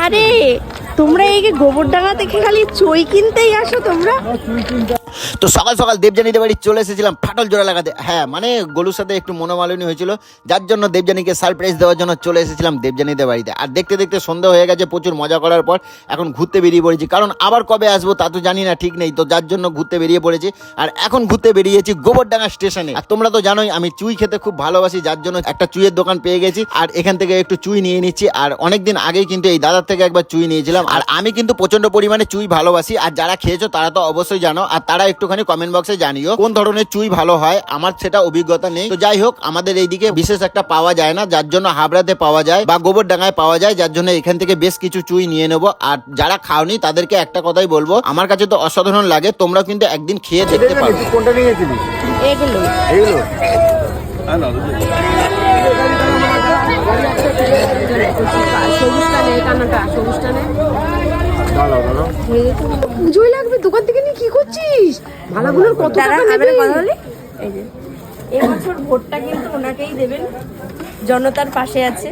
আরে তোমরা এই গোবরডাঙ্গা থেকে খালি চই কিনতেই আসো তোমরা? তো সকাল সকাল দেবযানীদের বাড়ি চলে এসেছিলাম ফাটল জোড়া লাগাতে। হ্যাঁ, মানে গোলুর সাথে একটু মনোমালিনী হয়েছিল, যার জন্য দেবযানীকে সারপ্রাইজ দেওয়ার জন্য চলে এসেছিলাম দেবযানীদের বাড়িতে। আর দেখতে দেখতে সন্ধ্যা হয়ে গেছে, প্রচুর মজা করার পর এখন ঘুরতে বেরিয়ে পড়েছি, কারণ আবার কবে আসবো তা তো জানি না, ঠিক নেই। তো যার জন্য ঘুরতে বেরিয়ে পড়েছি, আর এখন ঘুরতে বেরিয়েছি গোবরডাঙ্গা স্টেশনে। আর তোমরা তো জানোই আমি চুই খেতে খুব ভালোবাসি, যার জন্য একটা চুইয়ের দোকান পেয়ে গেছি, আর এখান থেকে একটু চুই নিয়ে নিচ্ছি। আর অনেকদিন আগেই কিন্তু এই দাদার থেকে একবার চুই নিয়েছিলাম। আর আমি কিন্তু প্রচন্ড পরিমাণে চুই ভালোবাসি, আর যারা খেয়েছো তারা তো অবশ্যই জানো, আর তারা একটুখানি কমেন্ট বক্সে জানিও কোন ধরনের চুই ভালো হয়। আমার সেটা অভিজ্ঞতা নেই। তো যাই হোক, আমাদের এইদিকে বিশেষ একটা পাওয়া যায় না, যার জন্য হাবড়াতে পাওয়া যায় বা গোবরডাঙ্গায় পাওয়া যায়, যার জন্য এখান থেকে বেশ কিছু চুই নিয়ে নেবো। আর যারা খাওনি তাদেরকে একটা কথাই বলবো, আমার কাছে তো অসাধারণ লাগে, তোমরা কিন্তু একদিন খেয়ে দেখতে পারো। কোনটা নিয়েছিলি? এগুলো এইগুলো পুজোয় লাগবে, দোকান থেকে নিয়ে কি করছিস? মালাগুলোর কত টাকা নেবে? এই যে এবছর ভোটটা কিন্তু ওনাকেই দেবেন, জনতার পাশে আছে।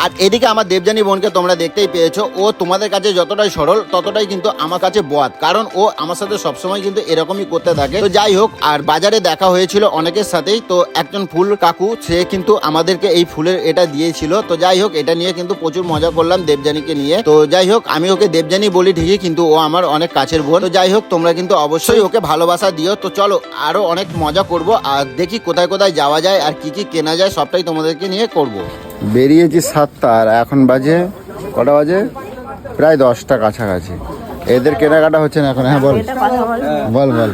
আর এদিকে আমার দেবযানী বোনকে তোমরা দেখতেই পেয়েছো, ও তোমাদের কাছে যতটাই সরল ততটাই কিন্তু আমার কাছে বদ, কারণ ও আমার সাথে সবসময় কিন্তু এরকমই করতে থাকে। তো যাই হোক, আর বাজারে দেখা হয়েছিল অনেকের সাথেই, তো একজন ফুল কাকু সে কিন্তু আমাদেরকে এই ফুলের এটা দিয়েছিল। তো যাই হোক, এটা নিয়ে কিন্তু প্রচুর মজা করলাম দেবযানীকে নিয়ে। তো যাই হোক, আমি ওকে দেবযানী বলি ঠিকই, কিন্তু ও আমার অনেক কাছের বোন। তো যাই হোক, তোমরা কিন্তু অবশ্যই ওকে ভালোবাসা দিও। তো চলো আরো অনেক মজা করব, আর দেখি কোথায় কোথায় যাওয়া যায় আর কি কি কেনা যায়, সবটাই তোমাদেরকে নিয়ে করব। বেরিয়েছি 7টা, আর এখন বাজে কটা বাজে? প্রায় 10টা কাছাকাছি। এদের কেনাকাটা হচ্ছে না এখন। হ্যাঁ বল বল বল।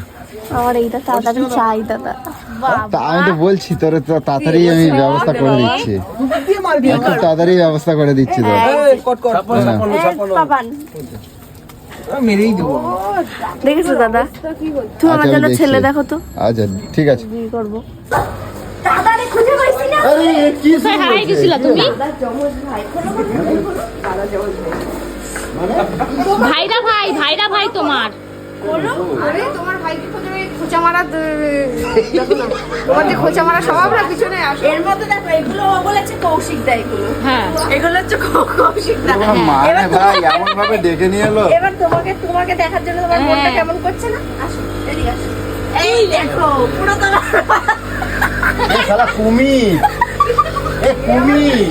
আমার এইটা তাড়াতাড়ি চাই দাদা। তা আমি তো বলছি তোর তো তাড়াতাড়ি আমি ব্যবস্থা করে দিচ্ছি, খুব তাড়াতাড়ি ব্যবস্থা করে দিচ্ছি তোর। দেখেছো দাদা, তুমি আমার জন্য ছেলে দেখো তো। আচ্ছা ঠিক আছে। বিয়ে করবো। ভাইরা ভাই তোমার আরে তোমার ভাইকে খোঁচা মারা, তোমার যে খোঁচা মারা স্বভাব না পিছনে আসে। এর মধ্যে দেখো, এগুলো ও বলেছে কৌশিক দা, এগুলো হ্যাঁ এগুলো হচ্ছে কৌশিক দা। মানে ভাই এমন ভাবে ডেকে নিয়ে এলো। এবার তোমাকে দেখার জন্য তোমার মনটা কেমন করছে না? আসো এদিকে আসো। এই দেখো পুরো তোমার শালা কুমির, এ কুমির,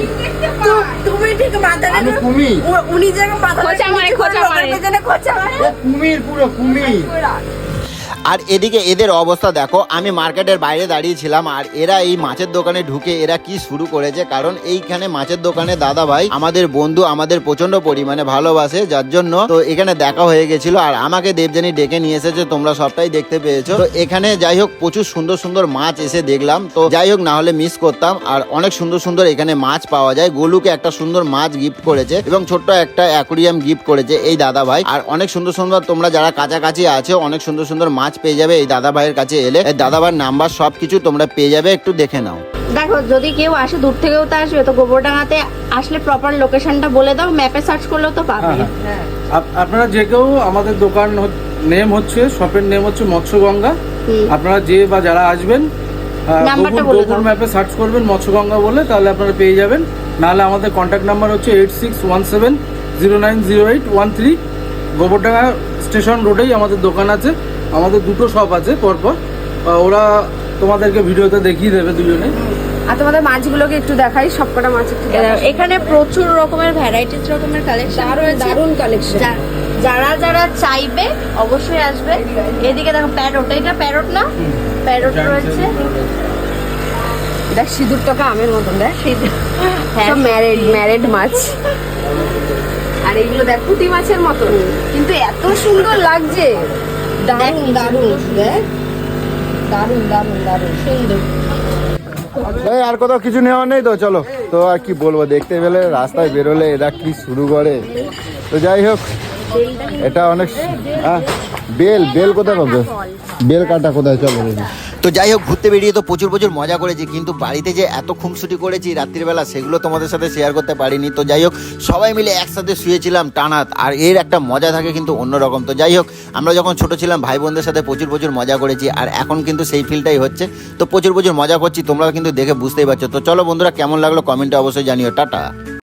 তুমি ঠিক মাথাটা, আমি কুমির, উনি যেন মাথা খোঁচা মারে খোঁচা মারে। এ কুমির, পুরো কুমির। আর এদিকে এদের অবস্থা দেখো, আমি মার্কেটের বাইরে দাঁড়িয়েছিলাম, আর এরা এই মাছের দোকানে ঢুকে এরা কি শুরু করেছে। কারণ এইখানে মাছের দোকানে দাদা ভাই আমাদের বন্ধু, আমাদের প্রচন্ড পরিমাণে ভালোবাসে, যার জন্য তো এখানে দেখা হয়ে গেছিল। আর আমাকে দেবযানী ডেকে নিয়ে এসেছে, তোমরা সবটাই দেখতে পেয়েছো। তো এখানে যাই হোক প্রচুর সুন্দর সুন্দর মাছ এসে দেখলাম, তো যাই হোক না হলে মিস করতাম। আর অনেক সুন্দর সুন্দর এখানে মাছ পাওয়া যায়। গোলুকে একটা সুন্দর মাছ গিফট করেছে, এবং ছোট্ট একটা অ্যাকুরিয়াম গিফট করেছে এই দাদা ভাই। আর অনেক সুন্দর সুন্দর, তোমরা যারা কাছাকাছি আছো অনেক সুন্দর সুন্দর মাছ পেয়ে যাবে এই দাদা ভাইয়ের কাছে এলে। এই দাদা ভাইয়ের নাম্বার সবকিছু তোমরা পেয়ে যাবে, একটু দেখে নাও। দেখো, যদি কেউ আসে দূর থেকেও তো আসবে, তো গোবরডাঙ্গাতে আসলে প্রপার লোকেশনটা বলে দাও, ম্যাপে সার্চ করলেও তো পাবে। আপনারা যে কেউ, আমাদের দোকান নেম হচ্ছে, শপের নেম হচ্ছে মৎস্যগঙ্গা। আপনারা যে বা যারা আসবেন গুগল ম্যাপে সার্চ করবেন মৎস্যগঙ্গা বলে, তাহলে আপনারা পেয়ে যাবেন। নাহলে আমাদের কন্ট্যাক্ট নাম্বার হচ্ছে 8617090813। গোবরডাঙ্গা স্টেশন রোডেই আমাদের দোকান আছে। আমাদের দুটো শপ আছে পরপর, ওরা তোমাদেরকে ভিডিওতে দেখিয়ে দেবে দুজনে। আর তোমাদের মাছগুলোকে একটু দেখাই, সবকটা মাছ একটু এখানে প্রচুর রকমের ভ্যারাইটিস রকমের কালেকশন রয়েছে, দারুণ কালেকশন। যারা যারা চাইবে অবশ্যই আসবে। এদিকে দেখো প্যারট, এটা প্যারট না, প্যারট রয়েছে। দেখ সিঁদুর টাকা আমের মতন, দেখ সব ম্যারেড মাছ। আর এইগুলো দেখ পুঁটি মাছের মতন, কিন্তু এত সুন্দর লাগছে। দারুণ দারুণ, দেখ দারুণ দারুণ দারুণ সুন্দর। এই আর কোথাও কিছু নেওয়ার নেই তো? চলো তো, আর কি বলবো, দেখতে পেলে রাস্তায় বেরোলে এরা কি শুরু করে। তো যাই হোক, এটা অনেক বেল কোথায় পাবে? বেল কাটা কোথায়? চলো দেখি। তো যাই হোক, ঘুরতে বেরিয়ে তো প্রচুর মজা করেছি, কিন্তু বাড়িতে যে এত খুনসুটি করেছি রাত্রিবেলা, সেগুলো তোমাদের সাথে শেয়ার করতে পারিনি। তো যাই হোক, সবাই মিলে একসাথে শুয়েছিলাম টানা, আর এর একটা মজা থাকে কিন্তু অন্যরকম। তো যাই হোক, আমরা যখন ছোট ছিলাম ভাই বোনদের সাথে প্রচুর মজা করেছি, আর এখন কিন্তু সেই ফিলটাই হচ্ছে। তো প্রচুর মজা করছি, তোমরা কিন্তু দেখে বুঝতেই পারছো। তো চলো বন্ধুরা, কেমন লাগলো কমেন্টে অবশ্যই জানিও। টাটা।